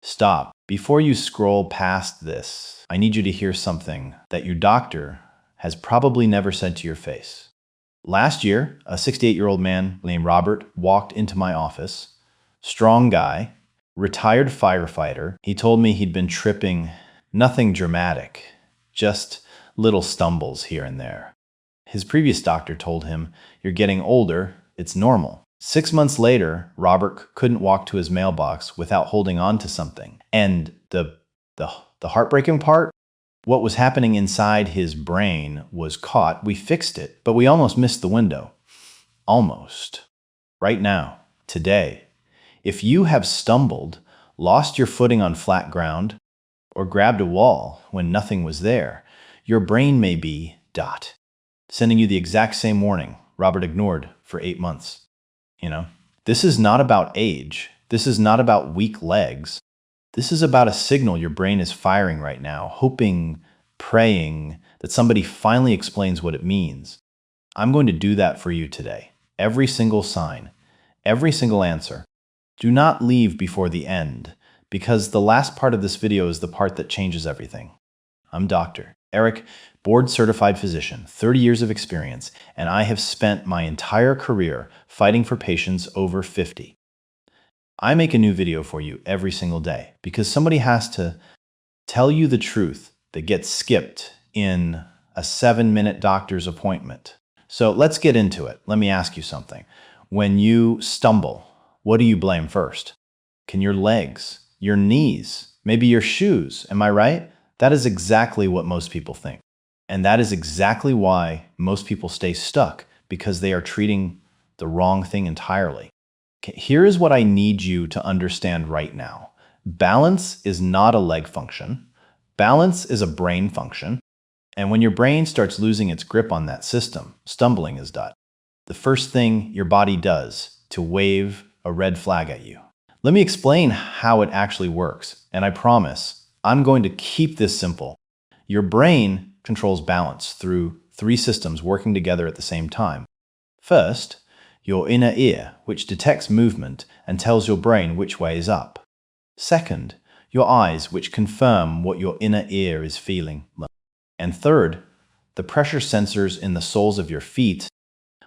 Stop. Before you scroll past this, I need you to hear something that your doctor has probably never said to your face. Last year, a 68-year-old man named Robert walked into my office. Strong guy, retired firefighter. He told me he'd been tripping, nothing dramatic, just little stumbles here and there. His previous doctor told him, "You're getting older, it's normal." 6 months later, Robert couldn't walk to his mailbox without holding on to something. And the heartbreaking part, what was happening inside his brain was caught. We fixed it, but we almost missed the window. Almost. Right now, today, if you have stumbled, lost your footing on flat ground, or grabbed a wall when nothing was there, your brain may be sending you the exact same warning Robert ignored for 8 months. This is not about age. This is not about weak legs. This is about a signal your brain is firing right now, hoping, praying that somebody finally explains what it means. I'm going to do that for you today. Every single sign, every single answer. Do not leave before the end, because the last part of this video is the part that changes everything. I'm Dr. Eric, board-certified physician, 30 years of experience, and I have spent my entire career fighting for patients over 50. I make a new video for you every single day because somebody has to tell you the truth that gets skipped in a 7-minute doctor's appointment. So let's get into it. Let me ask you something. When you stumble, what do you blame first? Can your legs, your knees, maybe your shoes, am I right? That is exactly what most people think. And that is exactly why most people stay stuck, because they are treating the wrong thing entirely. Okay, here is what I need you to understand right now. Balance is not a leg function. Balance is a brain function. And when your brain starts losing its grip on that system, stumbling is done. The first thing your body does to wave a red flag at you. Let me explain how it actually works. And I promise, I'm going to keep this simple. Your brain controls balance through 3 systems working together at the same time. First, your inner ear, which detects movement and tells your brain which way is up. Second, your eyes, which confirm what your inner ear is feeling. And third, the pressure sensors in the soles of your feet,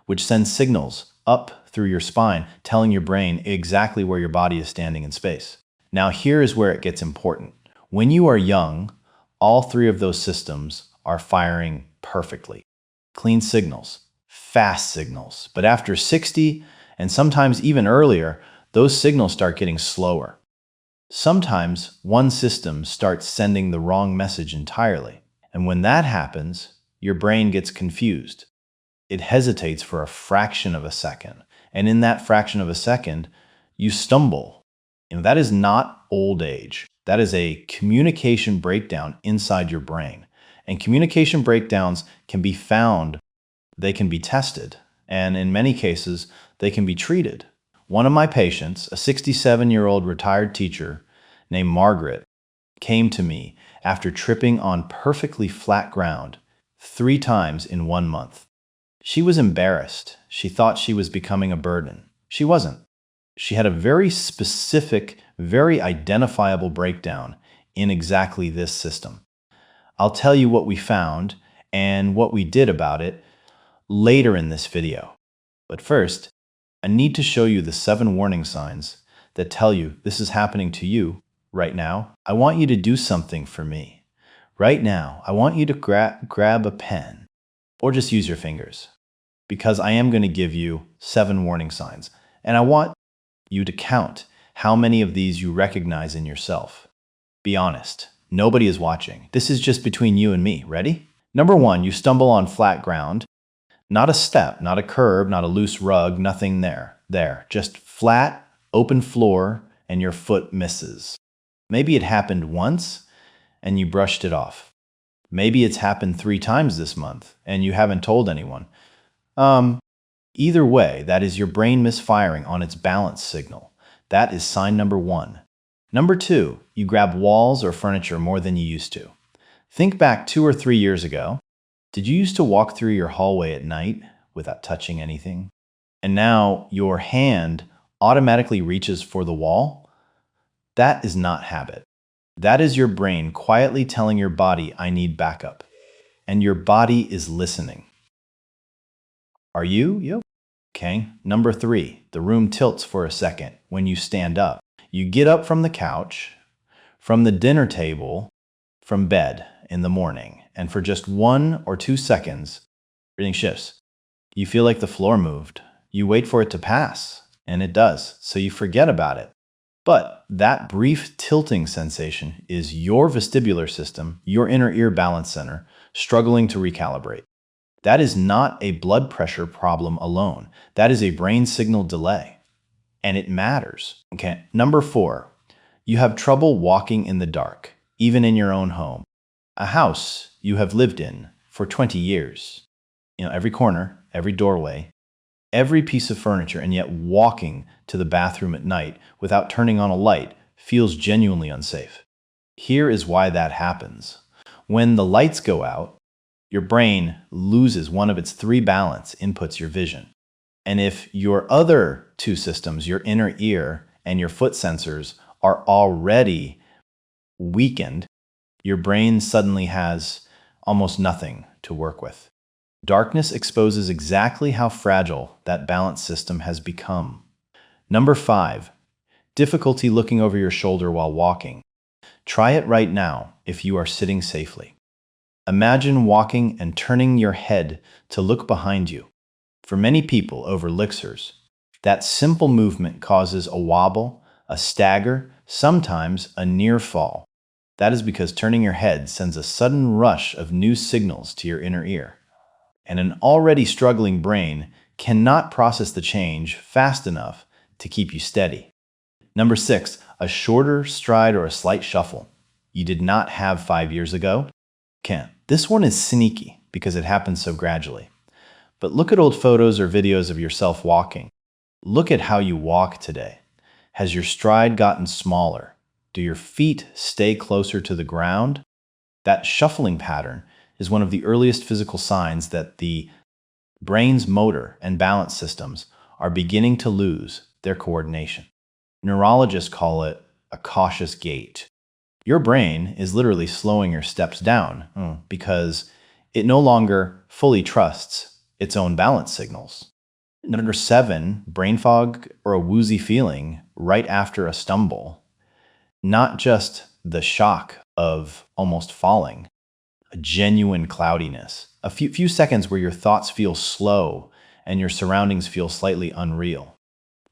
which send signals up through your spine, telling your brain exactly where your body is standing in space. Now here is where it gets important. When you are young, all 3 of those systems are firing perfectly. Clean signals, fast signals. But after 60, and sometimes even earlier, those signals start getting slower. Sometimes one system starts sending the wrong message entirely. And when that happens, your brain gets confused. It hesitates for a fraction of a second. And in that fraction of a second, you stumble. That is not old age. That is a communication breakdown inside your brain. And communication breakdowns can be found, they can be tested, and in many cases, they can be treated. One of my patients, a 67-year-old retired teacher named Margaret, came to me after tripping on perfectly flat ground 3 times in 1 month. She was embarrassed. She thought she was becoming a burden. She wasn't. She had a very specific, very identifiable breakdown in exactly this system. I'll tell you what we found and what we did about it later in this video. But first, I need to show you the 7 warning signs that tell you this is happening to you right now. I want you to do something for me. Right now, I want you to grab a pen or just use your fingers, because I am going to give you 7 warning signs. And I want you to count how many of these you recognize in yourself. Be honest. Nobody is watching. This is just between you and me. Ready? Number 1, you stumble on flat ground. Not a step, not a curb, not a loose rug, nothing there. Just flat, open floor, and your foot misses. Maybe it happened once, and you brushed it off. Maybe it's happened 3 times this month, and you haven't told anyone. Either way, that is your brain misfiring on its balance signal. That is sign number 1. Number 2, you grab walls or furniture more than you used to. Think back 2 or 3 years ago. Did you used to walk through your hallway at night without touching anything? And now your hand automatically reaches for the wall? That is not habit. That is your brain quietly telling your body, I need backup. And your body is listening. Are you? Yep. Okay. Number 3, the room tilts for a second when you stand up. You get up from the couch, from the dinner table, from bed in the morning, and for just 1 or 2 seconds, everything shifts. You feel like the floor moved. You wait for it to pass, and it does, so you forget about it. But that brief tilting sensation is your vestibular system, your inner ear balance center, struggling to recalibrate. That is not a blood pressure problem alone. That is a brain signal delay. And it matters. Okay. Number 4, you have trouble walking in the dark, even in your own home. A house you have lived in for 20 years. Every corner, every doorway, every piece of furniture, and yet walking to the bathroom at night without turning on a light feels genuinely unsafe. Here is why that happens. When the lights go out, your brain loses one of its 3 balance inputs, your vision. And if your other 2 systems, your inner ear and your foot sensors, are already weakened, your brain suddenly has almost nothing to work with. Darkness exposes exactly how fragile that balance system has become. Number 5, difficulty looking over your shoulder while walking. Try it right now if you are sitting safely. Imagine walking and turning your head to look behind you. For many people over elixirs, that simple movement causes a wobble, a stagger, sometimes a near fall. That is because turning your head sends a sudden rush of new signals to your inner ear. And an already struggling brain cannot process the change fast enough to keep you steady. Number 6, a shorter stride or a slight shuffle you did not have 5 years ago. This one is sneaky because it happens so gradually. But look at old photos or videos of yourself walking. Look at how you walk today. Has your stride gotten smaller? Do your feet stay closer to the ground? That shuffling pattern is one of the earliest physical signs that the brain's motor and balance systems are beginning to lose their coordination. Neurologists call it a cautious gait. Your brain is literally slowing your steps down because it no longer fully trusts its own balance signals. Number 7, brain fog or a woozy feeling right after a stumble. Not just the shock of almost falling, a genuine cloudiness, a few seconds where your thoughts feel slow and your surroundings feel slightly unreal.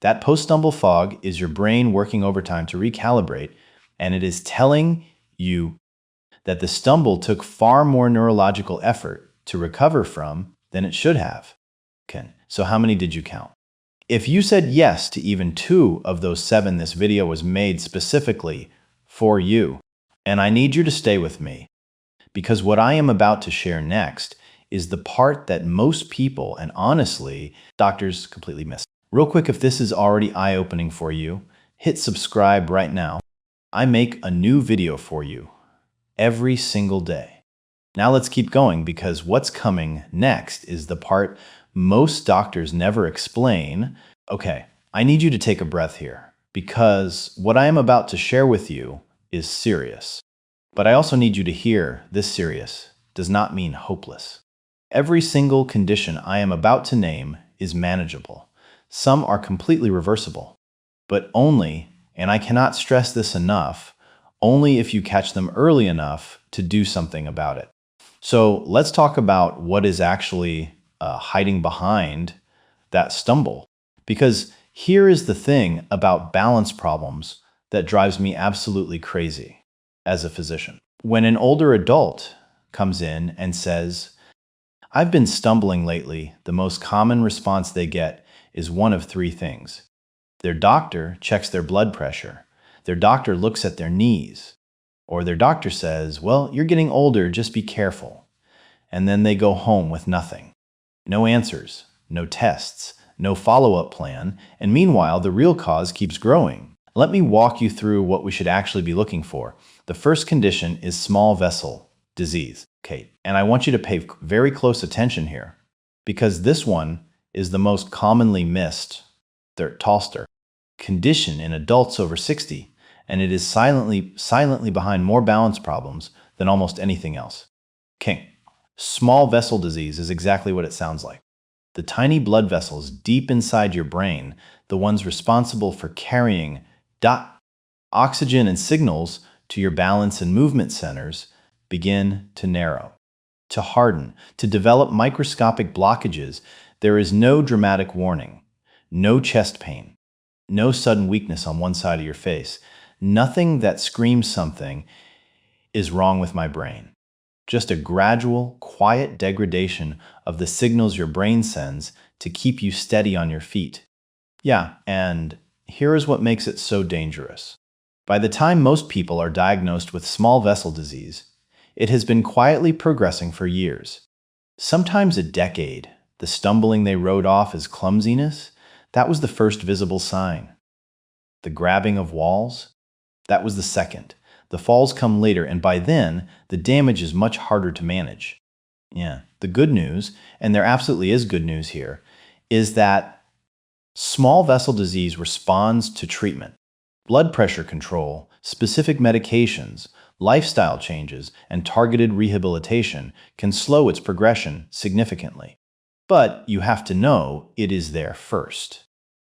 That post-stumble fog is your brain working overtime to recalibrate, and it is telling you that the stumble took far more neurological effort to recover from than it should have. So how many did you count? If you said yes to even 2 of those 7, this video was made specifically for you. And I need you to stay with me, because what I am about to share next is the part that most people, and honestly, doctors completely miss. Real quick, if this is already eye-opening for you, hit subscribe right now. I make a new video for you every single day. Now let's keep going, because what's coming next is the part most doctors never explain. Okay, I need you to take a breath here, because what I am about to share with you is serious. But I also need you to hear this serious does not mean hopeless. Every single condition I am about to name is manageable. Some are completely reversible, but only, and I cannot stress this enough, only if you catch them early enough to do something about it. So let's talk about what is actually hiding behind that stumble. Because here is the thing about balance problems that drives me absolutely crazy as a physician. When an older adult comes in and says, I've been stumbling lately, the most common response they get is one of 3 things. Their doctor checks their blood pressure, their doctor looks at their knees, or their doctor says, well, you're getting older, just be careful. And then they go home with nothing. No answers, no tests, no follow-up plan, and meanwhile, the real cause keeps growing. Let me walk you through what we should actually be looking for. The first condition is small vessel disease. And I want you to pay very close attention here, because this one is the most commonly missed condition in adults over 60, and it is silently behind more balance problems than almost anything else. King. Small vessel disease is exactly what it sounds like. The tiny blood vessels deep inside your brain, the ones responsible for carrying oxygen and signals to your balance and movement centers, begin to narrow, to harden, to develop microscopic blockages. There is no dramatic warning, no chest pain, no sudden weakness on one side of your face, nothing that screams something is wrong with my brain. Just a gradual, quiet degradation of the signals your brain sends to keep you steady on your feet. Yeah, and here is what makes it so dangerous. By the time most people are diagnosed with small vessel disease, it has been quietly progressing for years. Sometimes a decade. The stumbling they wrote off as clumsiness, that was the first visible sign. The grabbing of walls, that was the second. The falls come later, and by then, the damage is much harder to manage. Yeah, the good news, and there absolutely is good news here, is that small vessel disease responds to treatment. Blood pressure control, specific medications, lifestyle changes, and targeted rehabilitation can slow its progression significantly. But you have to know it is there first.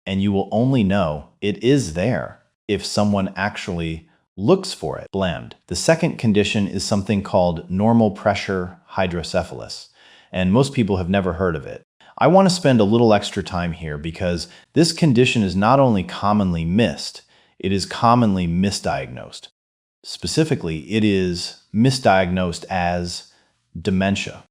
And you will only know it is there if someone actually looks for it. Blamed. The second condition is something called normal pressure hydrocephalus, and most people have never heard of it. I want to spend a little extra time here because this condition is not only commonly missed, it is commonly misdiagnosed. Specifically, it is misdiagnosed as dementia,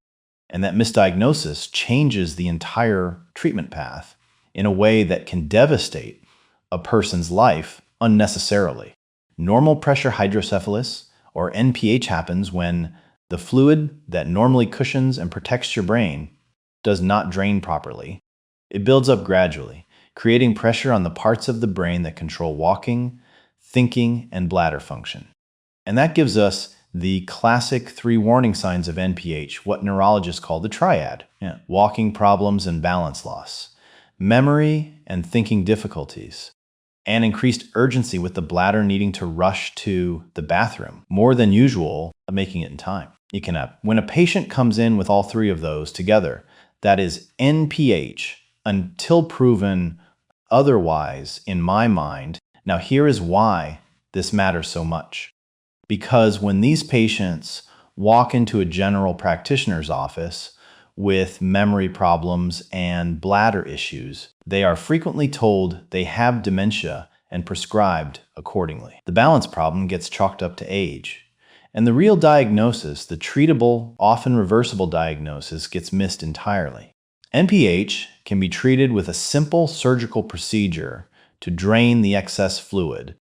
and that misdiagnosis changes the entire treatment path in a way that can devastate a person's life unnecessarily. Normal pressure hydrocephalus, or NPH, happens when the fluid that normally cushions and protects your brain does not drain properly. It builds up gradually, creating pressure on the parts of the brain that control walking, thinking, and bladder function. And that gives us the classic 3 warning signs of NPH, what neurologists call the triad. Walking problems and balance loss, memory and thinking difficulties, and increased urgency with the bladder needing to rush to the bathroom, more than usual, making it in time. You can have, when a patient comes in with all 3 of those together, that is NPH, until proven otherwise, in my mind. Now here is why this matters so much. Because when these patients walk into a general practitioner's office with memory problems and bladder issues, they are frequently told they have dementia and prescribed accordingly. The balance problem gets chalked up to age. And the real diagnosis, the treatable, often reversible diagnosis, gets missed entirely. NPH can be treated with a simple surgical procedure to drain the excess fluid.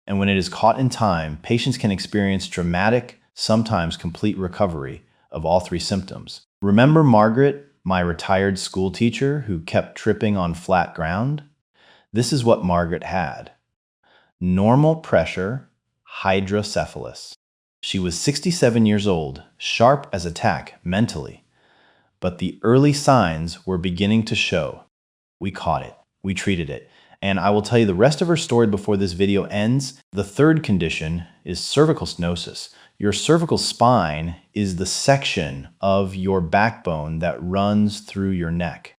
And when it is caught in time, patients can experience dramatic, sometimes complete recovery of all 3 symptoms. Remember Margaret, my retired school teacher who kept tripping on flat ground? This is what Margaret had. Normal pressure hydrocephalus. She was 67 years old, sharp as a tack mentally. But the early signs were beginning to show. We caught it. We treated it. And I will tell you the rest of her story before this video ends. The third condition is cervical stenosis. Your cervical spine is the section of your backbone that runs through your neck.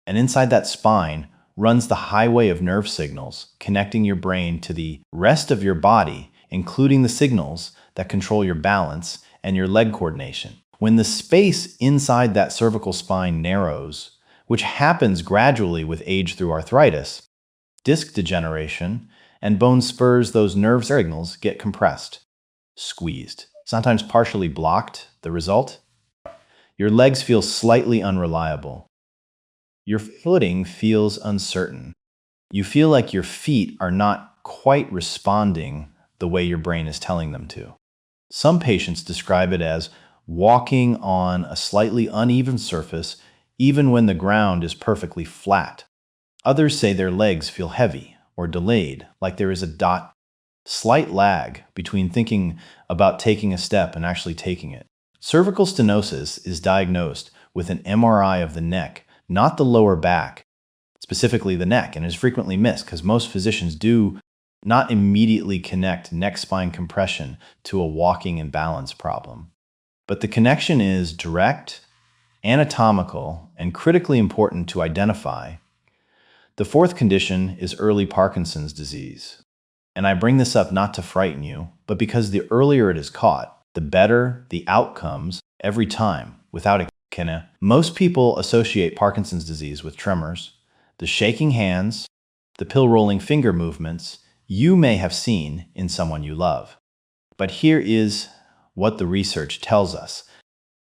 And inside that spine runs the highway of nerve signals connecting your brain to the rest of your body, including the signals that control your balance and your leg coordination. When the space inside that cervical spine narrows, which happens gradually with age through arthritis, disc degeneration, and bone spurs, those nerve signals get compressed, squeezed, sometimes partially blocked. The result? Your legs feel slightly unreliable. Your footing feels uncertain. You feel like your feet are not quite responding the way your brain is telling them to. Some patients describe it as walking on a slightly uneven surface even when the ground is perfectly flat. Others say their legs feel heavy or delayed, like there is a slight lag between thinking about taking a step and actually taking it. Cervical stenosis is diagnosed with an MRI of the neck, not the lower back, specifically the neck, and is frequently missed because most physicians do not immediately connect neck spine compression to a walking and balance problem. But the connection is direct, anatomical, and critically important to identify. The fourth condition is early Parkinson's disease. And I bring this up not to frighten you, but because the earlier it is caught, the better the outcomes every time, without a kinda. Most people associate Parkinson's disease with tremors, the shaking hands, the pill-rolling finger movements you may have seen in someone you love. But here is what the research tells us,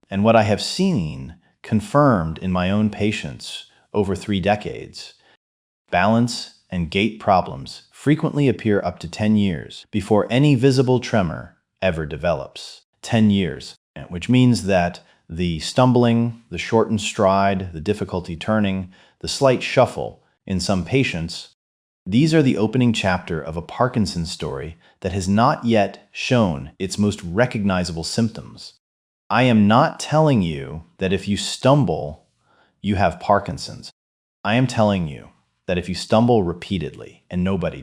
and what I have seen confirmed in my own patients over 3 decades. Balance and gait problems frequently appear up to 10 years before any visible tremor ever develops. 10 years, which means that the stumbling, the shortened stride, the difficulty turning, the slight shuffle in some patients, these are the opening chapter of a Parkinson's story that has not yet shown its most recognizable symptoms. I am not telling you that if you stumble, you have Parkinson's. I am telling you that if you stumble repeatedly and nobody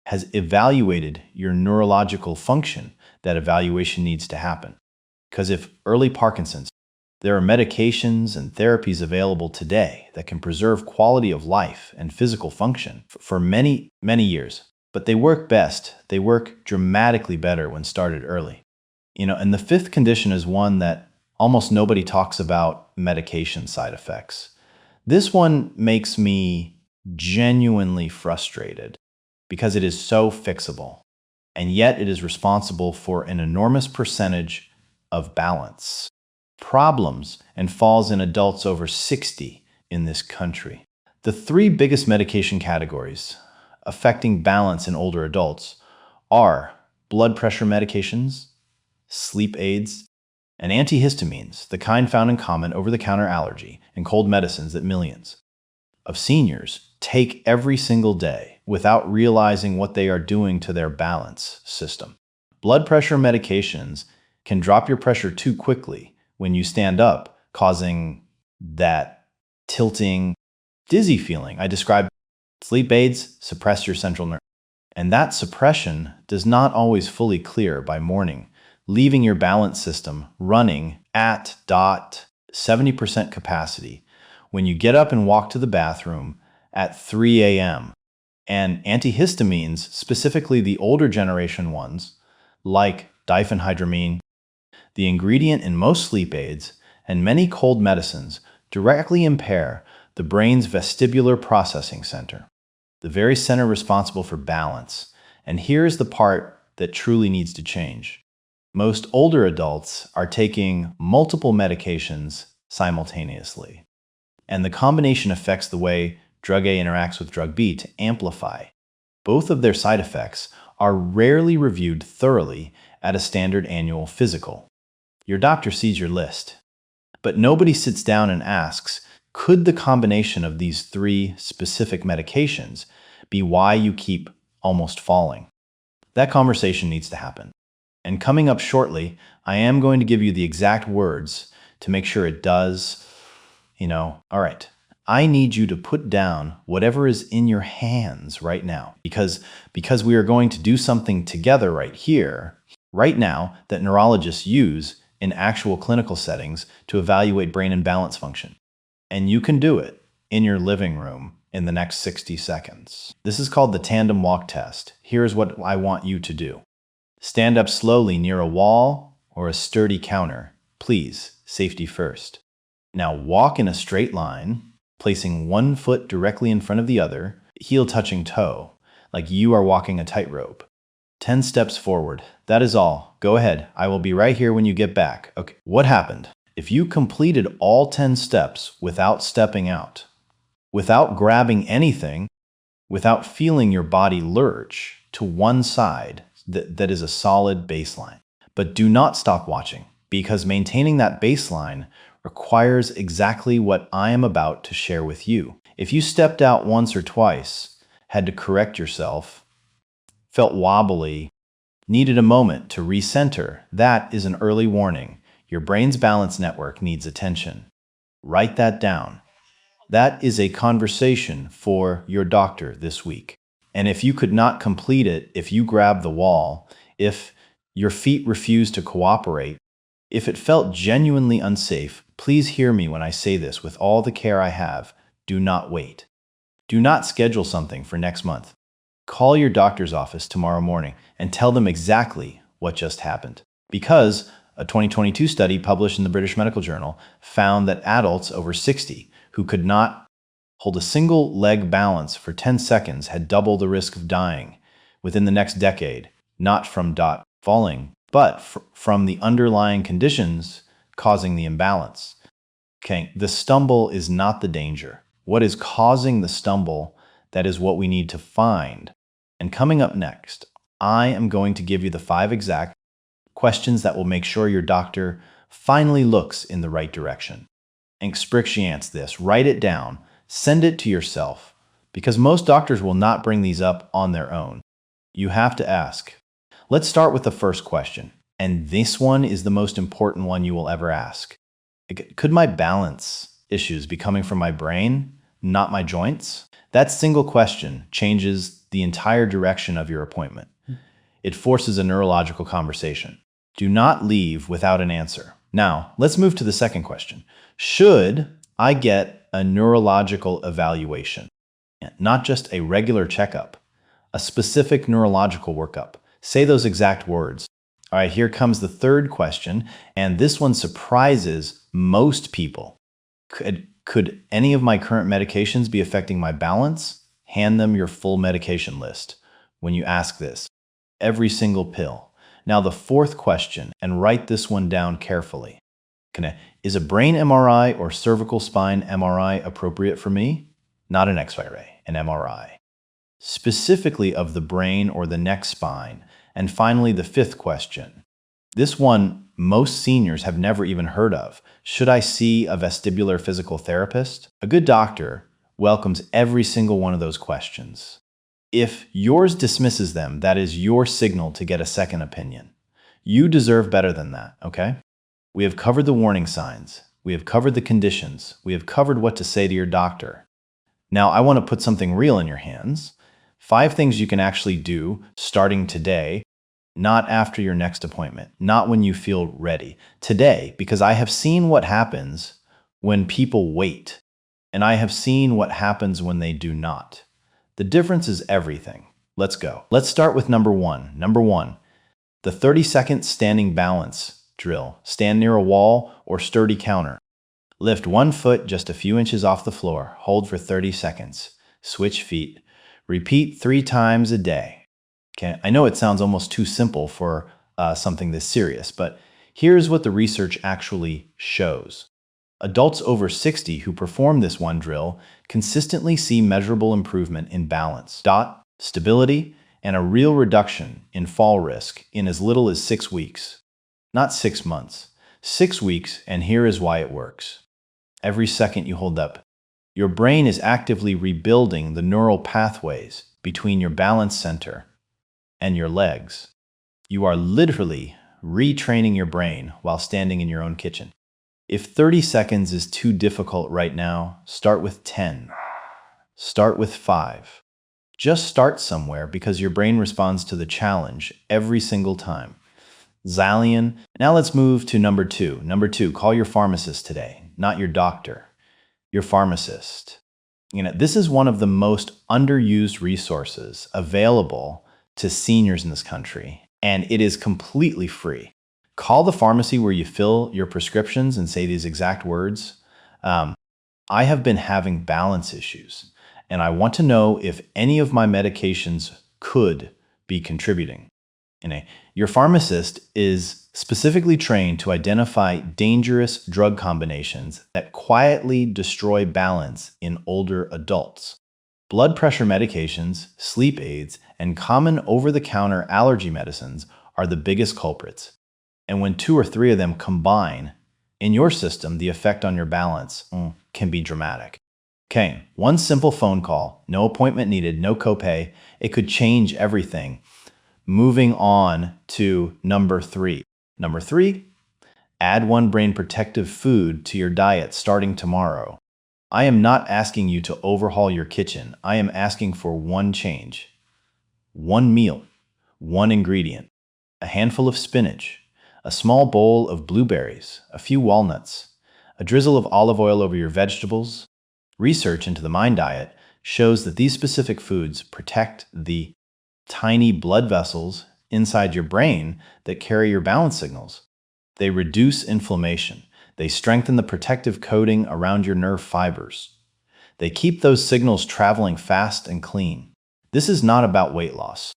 has evaluated your neurological function, that evaluation needs to happen. Because if early Parkinson's, there are medications and therapies available today that can preserve quality of life and physical function for many, many years. But they work best, they work dramatically better when started early. And the fifth condition is one that almost nobody talks about: medication side effects. This one makes me genuinely frustrated because it is so fixable, and yet it is responsible for an enormous percentage of balance problems and falls in adults over 60 in this country. The 3 biggest medication categories affecting balance in older adults are blood pressure medications, sleep aids, and antihistamines, the kind found in common over-the-counter allergy and cold medicines that millions of seniors take every single day without realizing what they are doing to their balance system. Blood pressure medications can drop your pressure too quickly when you stand up, causing that tilting, dizzy feeling I described. Sleep aids suppress your central nerve, and that suppression does not always fully clear by morning, leaving your balance system running at 70% capacity when you get up and walk to the bathroom at 3 a.m. And antihistamines, specifically the older generation ones, like diphenhydramine, the ingredient in most sleep aids, and many cold medicines, directly impair the brain's vestibular processing center, the very center responsible for balance. And here's the part that truly needs to change. Most older adults are taking multiple medications simultaneously, and the combination affects the way drug A interacts with drug B to amplify. Both of their side effects are rarely reviewed thoroughly at a standard annual physical. Your doctor sees your list, but nobody sits down and asks, could the combination of these 3 specific medications be why you keep almost falling? That conversation needs to happen. And coming up shortly, I am going to give you the exact words to make sure it does. All right, I need you to put down whatever is in your hands right now, because we are going to do something together right here, right now, that neurologists use in actual clinical settings to evaluate brain and balance function. And you can do it in your living room in the next 60 seconds. This is called the tandem walk test. Here's what I want you to do. Stand up slowly near a wall or a sturdy counter. Please, safety first. Now walk in a straight line, placing one foot directly in front of the other, heel touching toe, like you are walking a tightrope. 10 steps forward. That is all. Go ahead. I will be right here when you get back. Okay. What happened? If you completed all 10 steps without stepping out, without grabbing anything, without feeling your body lurch to one side, that is a solid baseline. But do not stop watching, because maintaining that baseline requires exactly what I am about to share with you. If you stepped out once or twice, had to correct yourself, felt wobbly, needed a moment to recenter, that is an early warning. Your brain's balance network needs attention. Write that down. That is a conversation for your doctor this week. And if you could not complete it, if you grabbed the wall, if your feet refused to cooperate, if it felt genuinely unsafe, please hear me when I say this with all the care I have. Do not wait. Do not schedule something for next month. Call your doctor's office tomorrow morning and tell them exactly what just happened. Because a 2022 study published in the British Medical Journal found that adults over 60 who could not hold a single leg balance for 10 seconds had double the risk of dying within the next decade, not from falling, but from the underlying conditions causing the imbalance. Okay, the stumble is not the danger. What is causing the stumble, that is what we need to find. And coming up next, I am going to give you the 5 exact questions that will make sure your doctor finally looks in the right direction. Expatiates this, write it down, send it to yourself, because most doctors will not bring these up on their own. You have to ask. Let's start with the first question, and this one is the most important one you will ever ask. Could my balance issues be coming from my brain, not my joints? That single question changes the entire direction of your appointment. It forces a neurological conversation. Do not leave without an answer. Now, let's move to the second question. Should I get a neurological evaluation? Not just a regular checkup, a specific neurological workup. Say those exact words. All right, here comes the third question, and this one surprises most people. Could any of my current medications be affecting my balance? Hand them your full medication list when you ask this. Every single pill. Now the fourth question, and write this one down carefully. Is a brain MRI or cervical spine MRI appropriate for me? Not an X-ray, an MRI. Specifically of the brain or the neck spine. And finally, the fifth question. This one most seniors have never even heard of. Should I see a vestibular physical therapist? A good doctor welcomes every single one of those questions. If yours dismisses them, that is your signal to get a second opinion. You deserve better than that, okay? We have covered the warning signs. We have covered the conditions. We have covered what to say to your doctor. Now, I want to put something real in your hands. 5 things you can actually do starting today, not after your next appointment, not when you feel ready. Today, because I have seen what happens when people wait, and I have seen what happens when they do not. The difference is everything. Let's go. Let's start with number 1. Number 1, the 30-second standing balance drill. Stand near a wall or sturdy counter. Lift one foot just a few inches off the floor. Hold for 30 seconds. Switch feet. Repeat 3 times a day. Okay, I know it sounds almost too simple for something this serious, but here's what the research actually shows. Adults over 60 who perform this one drill consistently see measurable improvement in balance, stability, and a real reduction in fall risk in as little as 6 weeks. Not 6 months. 6 weeks, and here is why it works. Every second you hold up, your brain is actively rebuilding the neural pathways between your balance center and your legs. You are literally retraining your brain while standing in your own kitchen. If 30 seconds is too difficult right now, start with 10. Start with 5. Just start somewhere because your brain responds to the challenge every single time. Zillion. Now let's move to number 2. Number 2, call your pharmacist today, not your doctor. Your pharmacist. This is one of the most underused resources available to seniors in this country, and it is completely free. Call the pharmacy where you fill your prescriptions and say these exact words. I have been having balance issues, and I want to know if any of my medications could be contributing. Your pharmacist is specifically trained to identify dangerous drug combinations that quietly destroy balance in older adults. Blood pressure medications, sleep aids, and common over-the-counter allergy medicines are the biggest culprits. And when 2 or 3 of them combine in your system, the effect on your balance can be dramatic. Okay, one simple phone call, no appointment needed, no copay. It could change everything. Moving on to number 3. Number 3, add 1 brain protective food to your diet starting tomorrow. I am not asking you to overhaul your kitchen. I am asking for 1 change. One meal, one ingredient, a handful of spinach, a small bowl of blueberries, a few walnuts, a drizzle of olive oil over your vegetables. Research into the Mind Diet shows that these specific foods protect the tiny blood vessels inside your brain that carry your balance signals. They reduce inflammation. They strengthen the protective coating around your nerve fibers. They keep those signals traveling fast and clean. This is not about weight loss.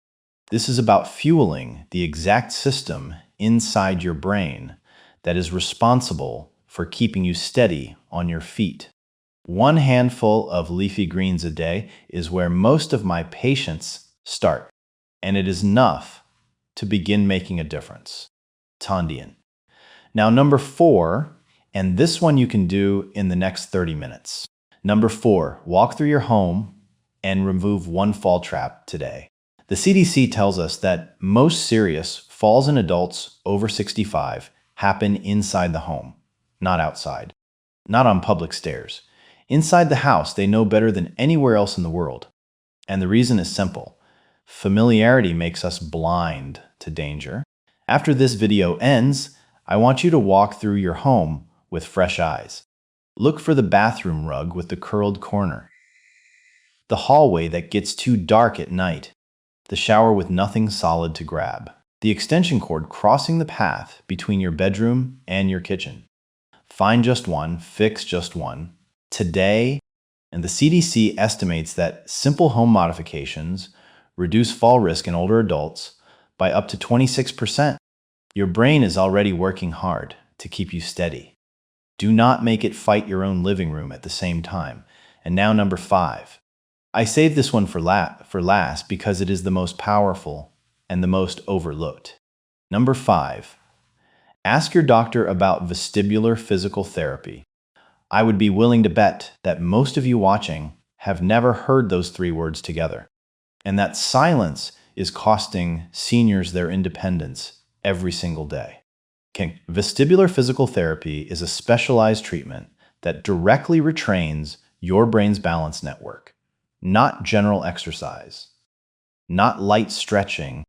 This is about fueling the exact system inside your brain that is responsible for keeping you steady on your feet. One handful of leafy greens a day is where most of my patients start, and it is enough to begin making a difference. Tandian. Now, number 4, and this one you can do in the next 30 minutes. Number 4, walk through your home and remove one fall trap today. The CDC tells us that most serious falls in adults over 65 happen inside the home, not outside, not on public stairs. Inside the house, they know better than anywhere else in the world. And the reason is simple. Familiarity makes us blind to danger. After this video ends, I want you to walk through your home with fresh eyes. Look for the bathroom rug with the curled corner, the hallway that gets too dark at night, the shower with nothing solid to grab, the extension cord crossing the path between your bedroom and your kitchen. Find just one, fix just one, today, and the CDC estimates that simple home modifications reduce fall risk in older adults by up to 26%. Your brain is already working hard to keep you steady. Do not make it fight your own living room at the same time. And now number 5. I saved this one for last because it is the most powerful and the most overlooked. Number 5. Ask your doctor about vestibular physical therapy. I would be willing to bet that most of you watching have never heard those 3 words together, and that silence is costing seniors their independence every single day. Okay. Vestibular physical therapy is a specialized treatment that directly retrains your brain's balance network, not general exercise, not light stretching,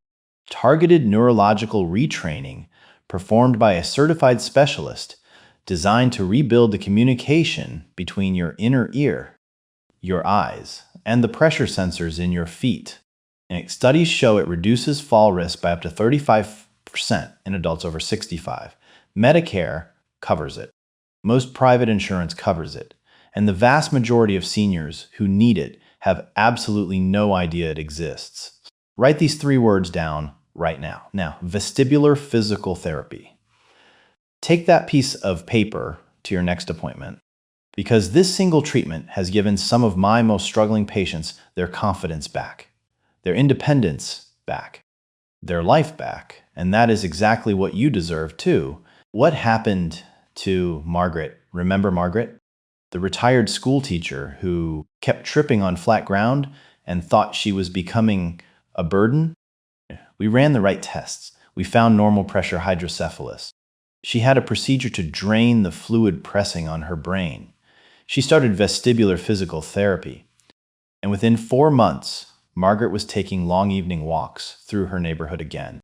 targeted neurological retraining performed by a certified specialist designed to rebuild the communication between your inner ear, your eyes, and the pressure sensors in your feet. And studies show it reduces fall risk by up to 35% in adults over 65. Medicare covers it. Most private insurance covers it. And the vast majority of seniors who need it have absolutely no idea it exists. Write these 3 words down right now. Now, vestibular physical therapy. Take that piece of paper to your next appointment, because this single treatment has given some of my most struggling patients their confidence back, their independence back, their life back, and that is exactly what you deserve too. What happened to Margaret? Remember Margaret? The retired school teacher who kept tripping on flat ground and thought she was becoming a burden? We ran the right tests. We found normal pressure hydrocephalus. She had a procedure to drain the fluid pressing on her brain. She started vestibular physical therapy. And within 4 months, Margaret was taking long evening walks through her neighborhood again.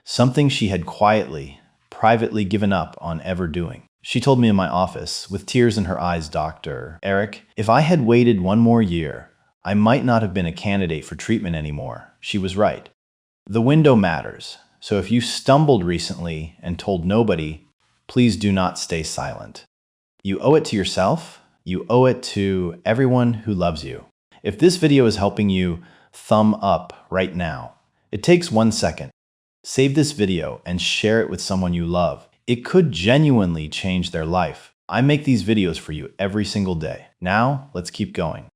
Something she had quietly, privately given up on ever doing. She told me in my office, with tears in her eyes, Dr. Eric, if I had waited 1 more year, I might not have been a candidate for treatment anymore. She was right. The window matters. So if you stumbled recently and told nobody, please do not stay silent. You owe it to yourself. You owe it to everyone who loves you. If this video is helping you, thumb up right now. It takes 1 second. Save this video and share it with someone you love. It could genuinely change their life. I make these videos for you every single day. Now, let's keep going.